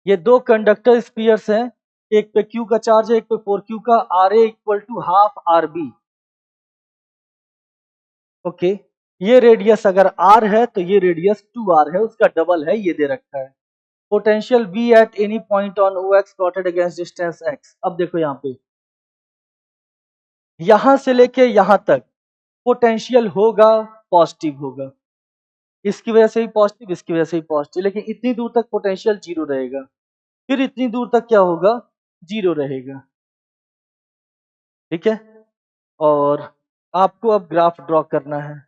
ये दो conductor spheres हैं, एक पे Q का चार्ज है, एक पे 4Q का, RA equal to half RB। Okay, ये रेडियस अगर R है तो ये रेडियस 2R है, उसका डबल है, ये दे रखा है। Potential V at any point on OX plotted against distance X। अब देखो यहाँ पे, यहां से लेके यहां तक पोटेंशियल होगा, पॉजिटिव होगा, इसकी वजह से भी पॉजिटिव, इसकी वजह से भी पॉजिटिव, लेकिन इतनी दूर तक पोटेंशियल जीरो रहेगा, फिर इतनी दूर तक क्या होगा, जीरो रहेगा। ठीक है, और आपको अब ग्राफ ड्रॉ करना है।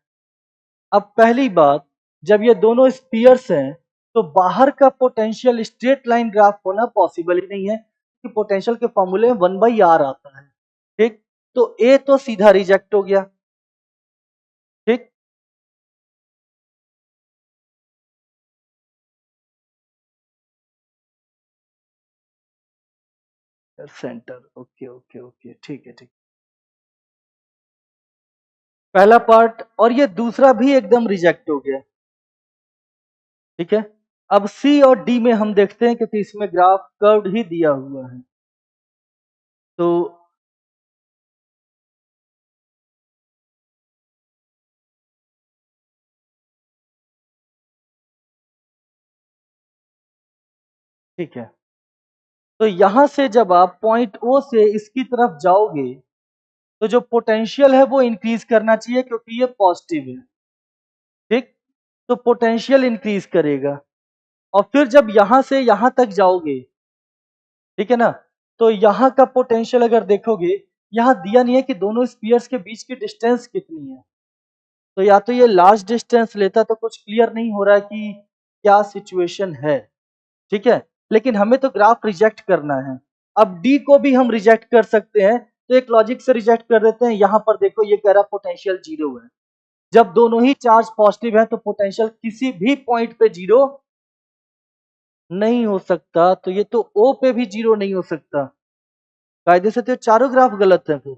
अब पहली बात, जब ये दोनों स्पीयर्स हैं तो बाहर का पोटेंशियल स्ट्रेट लाइन ग्राफ होना पॉसिबल ही नहीं है, क्योंकि पोटेंशियल के फॉर्मूले में 1/r आता है। ठीक, तो ए तो सीधा रिजेक्ट हो गया। ठीक, सेंटर, ओके ओके ओके, ठीक है, ठीक। पहला पार्ट, और ये दूसरा भी एकदम रिजेक्ट हो गया। ठीक है, अब सी और डी में हम देखते हैं, क्योंकि इसमें ग्राफ कर्व्ड ही दिया हुआ है, तो ठीक है, तो यहां से जब आप पॉइंट ओ से इसकी तरफ जाओगे तो जो पोटेंशियल है वो इंक्रीज करना चाहिए, क्योंकि ये पॉजिटिव है। ठीक, तो पोटेंशियल इंक्रीज करेगा, और फिर जब यहां से यहां तक जाओगे, ठीक है ना, तो यहां का पोटेंशियल अगर देखोगे, यहां दिया नहीं है कि दोनों स्पीयर्स के बीच की डिस्टेंस कितनी है, तो या तो ये लार्ज डिस्टेंस लेता तो कुछ क्लियर नहीं हो रहा है कि क्या सिचुएशन है। ठीक है, लेकिन हमें तो ग्राफ रिजेक्ट करना है। अब डी को भी हम रिजेक्ट कर सकते हैं, तो एक लॉजिक से रिजेक्ट कर देते हैं। यहां पर देखो, ये कह रहा पोटेंशियल जीरो है, जब दोनों ही चार्ज पॉजिटिव है तो पोटेंशियल किसी भी पॉइंट पे जीरो नहीं हो सकता, तो ये तो ओ पे भी जीरो नहीं हो सकता, कायदे से तो चारों ग्राफ गलत है फिर।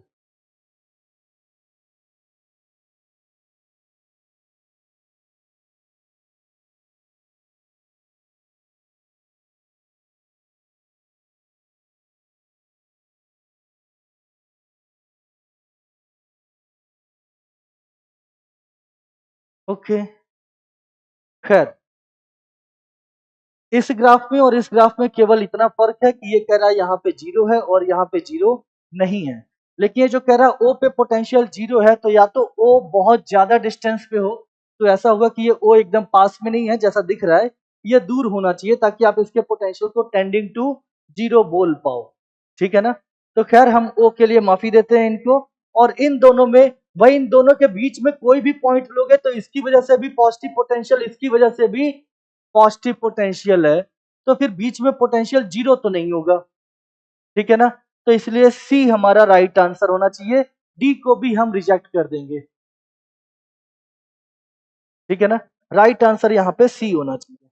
ओके, खैर, इस ग्राफ में और इस ग्राफ में केवल इतना फर्क है कि ये कह रहा है यहाँ पे जीरो है और यहाँ पे जीरो नहीं है, लेकिन ये जो कह रहा है ओ पे पोटेंशियल जीरो है, तो या तो ओ बहुत ज्यादा डिस्टेंस पे हो, तो ऐसा होगा कि ये ओ एकदम पास में नहीं है जैसा दिख रहा है, ये दूर होना चाहिए, ताकि आप इसके पोटेंशियल को टेंडिंग टू जीरो बोल पाओ। ठीक है ना, तो खैर हम ओ के लिए माफी देते हैं इनको, और इन दोनों में, वही इन दोनों के बीच में कोई भी पॉइंट लोगे तो इसकी वजह से भी पॉजिटिव पोटेंशियल, इसकी वजह से भी पॉजिटिव पोटेंशियल है, तो फिर बीच में पोटेंशियल जीरो तो नहीं होगा। ठीक है ना, तो इसलिए सी हमारा राइट आंसर होना चाहिए, डी को भी हम रिजेक्ट कर देंगे। ठीक है ना, राइट आंसर यहाँ पे सी होना चाहिए।